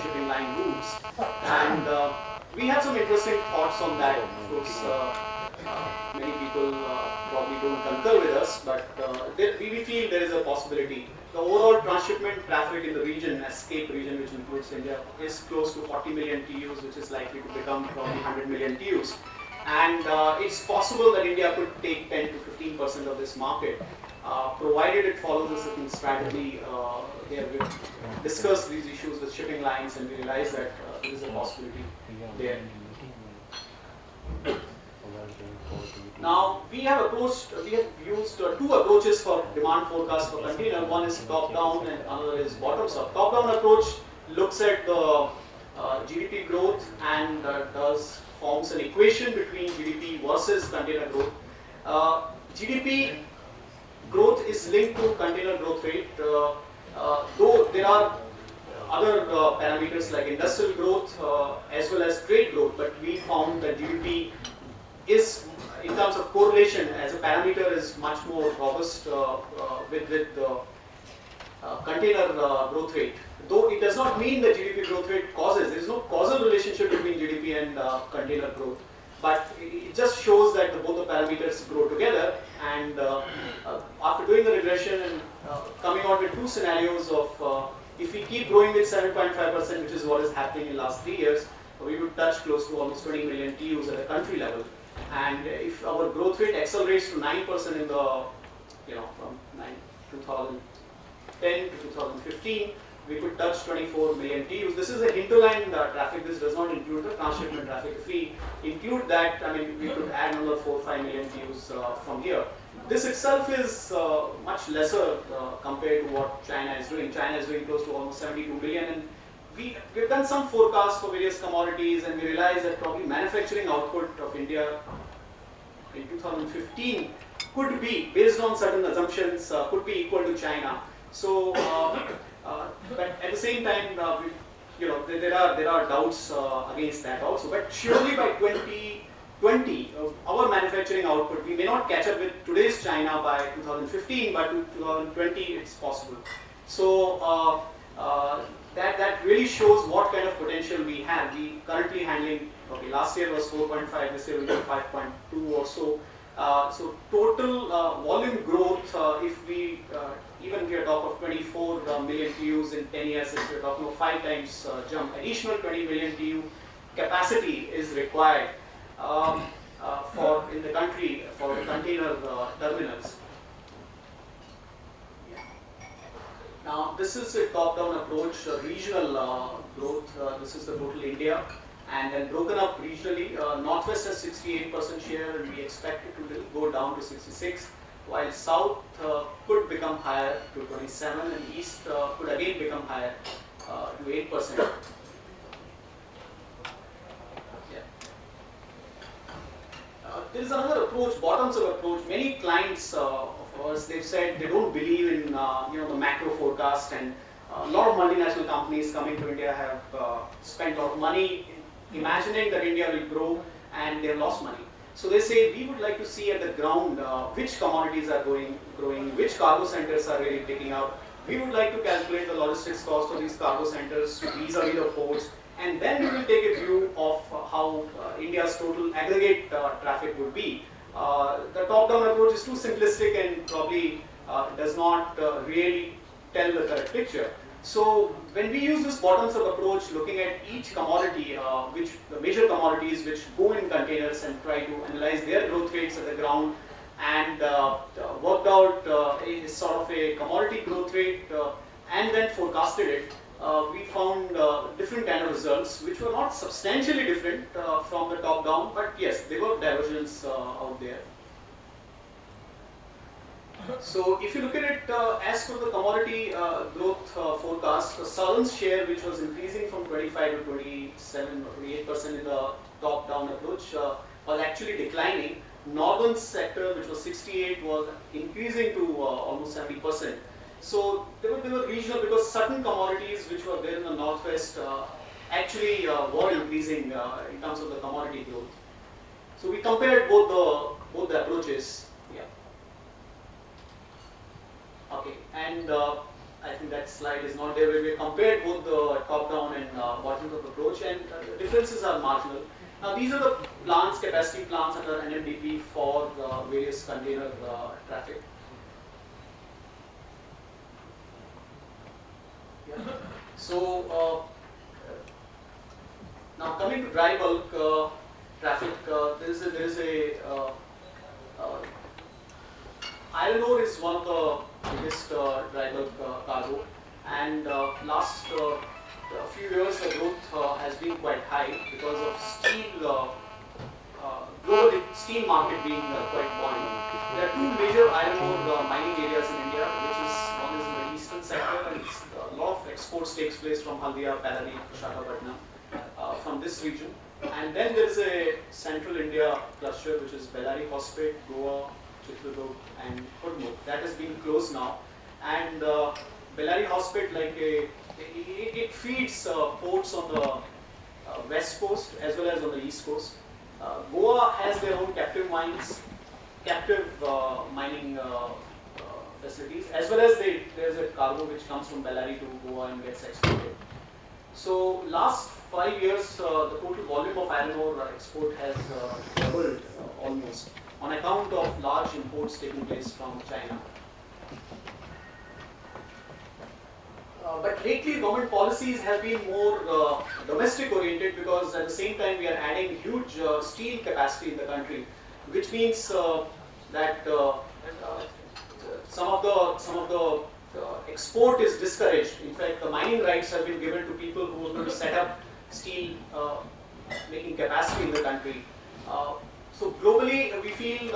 shipping line routes. And we have some interesting thoughts on that. Of course, many people probably don't concur with us, but we feel there is a possibility. The overall transshipment traffic in the region, escape region, which includes India, is close to 40 million TEUs, which is likely to become probably 100 million TEUs. And it's possible that India could take 10 to 15% of this market, provided it follows a certain strategy. We have discussed these issues with shipping lines, and we realize that there is a possibility there. Now, we have used two approaches for demand forecast for container. One is top-down and another is bottoms-up. Top-down approach looks at the GDP growth and forms an equation between GDP versus container growth. GDP growth is linked to container growth rate, though there are other parameters like industrial growth as well as trade growth, but we found that GDP is, in terms of correlation as a parameter, is much more robust with container growth rate. Though it does not mean that GDP growth rate causes, there is no causal relationship between GDP and container growth. But it just shows that both the parameters grow together. And after doing the regression and coming out with two scenarios of if we keep growing with 7.5%, which is what is happening in the last 3 years, we would touch close to almost 20 million TEUs at a country level. And if our growth rate accelerates to 9% in the, from 2010 to 2015, we could touch 24 million TEUs. This is a hinterland traffic. This does not include the transshipment traffic. If we include that, I mean, we could add another 4 or 5 million TEUs from here. This itself is much lesser compared to what China is doing. China is doing close to almost 72 million. And we've done some forecasts for various commodities, and we realized that probably manufacturing output of India in 2015 could be, based on certain assumptions, could be equal to China. So, but at the same time, there are doubts against that also. But surely by 2020, our manufacturing output, we may not catch up with today's China by 2015, but 2020 it's possible. So that really shows what kind of potential we have. We currently handling, last year was 4.5, this year will be 5.2 or so. So total volume growth, if we even we are talking of 24 million TEUs in 10 years, if we're talking of 5 times jump, additional 20 million TEU capacity is required in the country for the container terminals. Now, this is a top-down approach, regional growth. This is the total India, and then broken up regionally. Northwest has 68% share, and we expect it to go down to 66%, while South could become higher to 27%, and East could again become higher to 8%. There is another approach, bottoms-up approach. Many clients of ours, they've said they don't believe in the macro forecast, and a lot of multinational companies coming to India have spent a lot of money imagining that India will grow, and they've lost money. So they say we would like to see at the ground which commodities are growing, which cargo centers are really picking up. We would like to calculate the logistics cost of these cargo centers vis-a-vis the ports, and then we will take a view of how India's total aggregate traffic would be. The top-down approach is too simplistic and probably does not really tell the correct picture. So when we use this bottoms-up approach, looking at each commodity, the major commodities which go in containers, and try to analyze their growth rates at the ground, and worked out a sort of a commodity growth rate, and then forecasted it, we found different kind of results, which were not substantially different from the top down, but yes, there were divergence out there. So if you look at it as for the commodity growth forecast, the southern share, which was increasing from 25 to 27 or 28% in the top down approach, was actually declining. Northern sector, which was 68, was increasing to almost 70%. So they were regional, because certain commodities which were there in the northwest actually were increasing in terms of the commodity growth. So we compared both the approaches. Yeah. Okay, and I think that slide is not there. We compared both the top-down and approach, and the differences are marginal. Now these are the plants, capacity plants under NMDP for various container traffic. Yeah. So now coming to dry bulk traffic, there is a iron ore is one of the biggest dry bulk cargo, and last few years the growth has been quite high because of steel, global steel market being quite buoyant. There are two major iron ore mining areas in India, which is one is in the eastern sector, and a lot of exports takes place from Haldia, Paradip, Visakhapatnam, from this region. And then there is a central India cluster, which is Bellary Hospet, Goa, Chitradurg, and Kurnool. That has been closed now. And Bellary Hospet, it feeds ports on the west coast as well as on the east coast. Goa has their own captive mines, captive mining facilities, as well as there's a cargo which comes from Bellary to Goa and gets exported. So last 5 years, the total volume of iron ore export has doubled almost on account of large imports taking place from China. But lately, government policies have been more domestic oriented, because at the same time we are adding huge steel capacity in the country, which means that some of the export is discouraged. In fact, the mining rights have been given to people who are going to set up steel making capacity in the country. So globally, we feel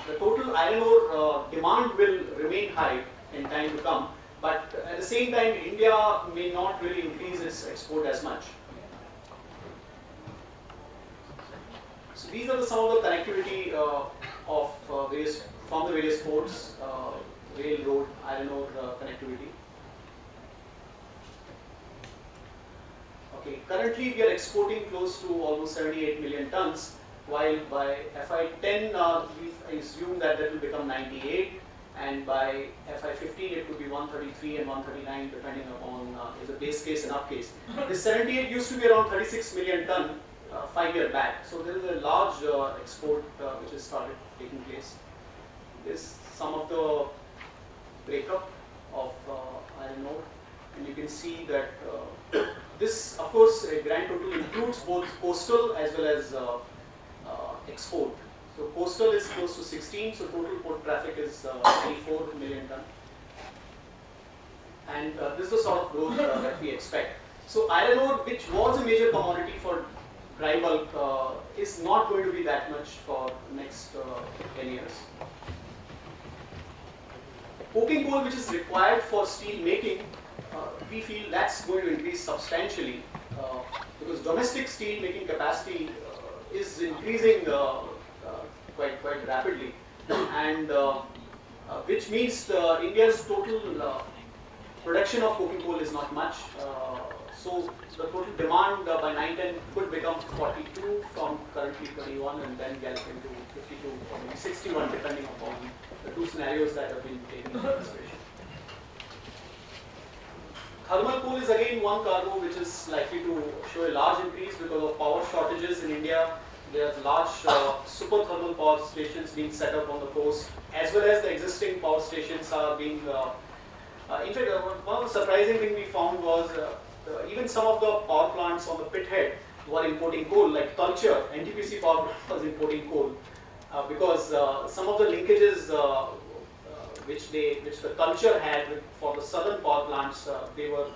the total iron ore demand will remain high in time to come. But at the same time, India may not really increase its export as much. So these are some of the connectivity of from the various ports, rail, road, iron ore connectivity. Okay, currently we are exporting close to almost 78 million tons, while by FY10 we assume that will become 98. And by FY15 it could be 133 and 139, depending upon is a base case and up case. This 78 used to be around 36 million ton 5 years back. So there is a large export which has started taking place. This some of the breakup of iron ore, and you can see that this, of course, a grand total includes both coastal as well as export. So coastal is close to 16, so total port traffic is 24 million ton. And this is the sort of growth that we expect. So iron ore, which was a major commodity for dry bulk, is not going to be that much for next 10 years. Coking coal, which is required for steel making, we feel that's going to increase substantially because domestic steel making capacity is increasing quite rapidly, and which means India's total production of coking coal is not much. So the total demand by 9-10 could become 42 from currently 21, and then get into 52 or maybe 61, depending upon the two scenarios that have been taken into consideration. Thermal coal is again one cargo which is likely to show a large increase because of power shortages in India. There are large super thermal power stations being set up on the coast, as well as the existing power stations are being. In fact, one of the surprising things we found was even some of the power plants on the pit head were importing coal, like Culture, NTPC power plant was importing coal because some of the linkages which the Culture had for the southern power plants, they were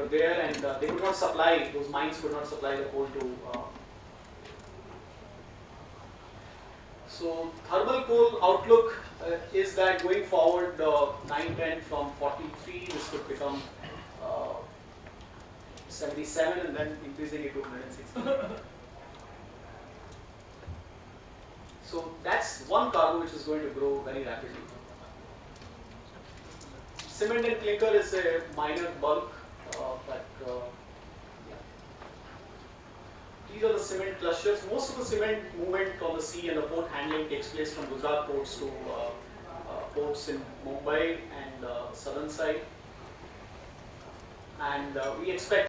there, and they could not supply, those mines could not supply the coal to. So thermal coal outlook is that going forward 9-10 from 43, this could become 77 and then increasing it to 160. So that's one cargo which is going to grow very rapidly. Cement and clinker is a minor bulk, but yeah. These are the cement clusters. Most of the cement movement on the sea and the port handling takes place from Gujarat ports to ports in Mumbai and southern side. And we expect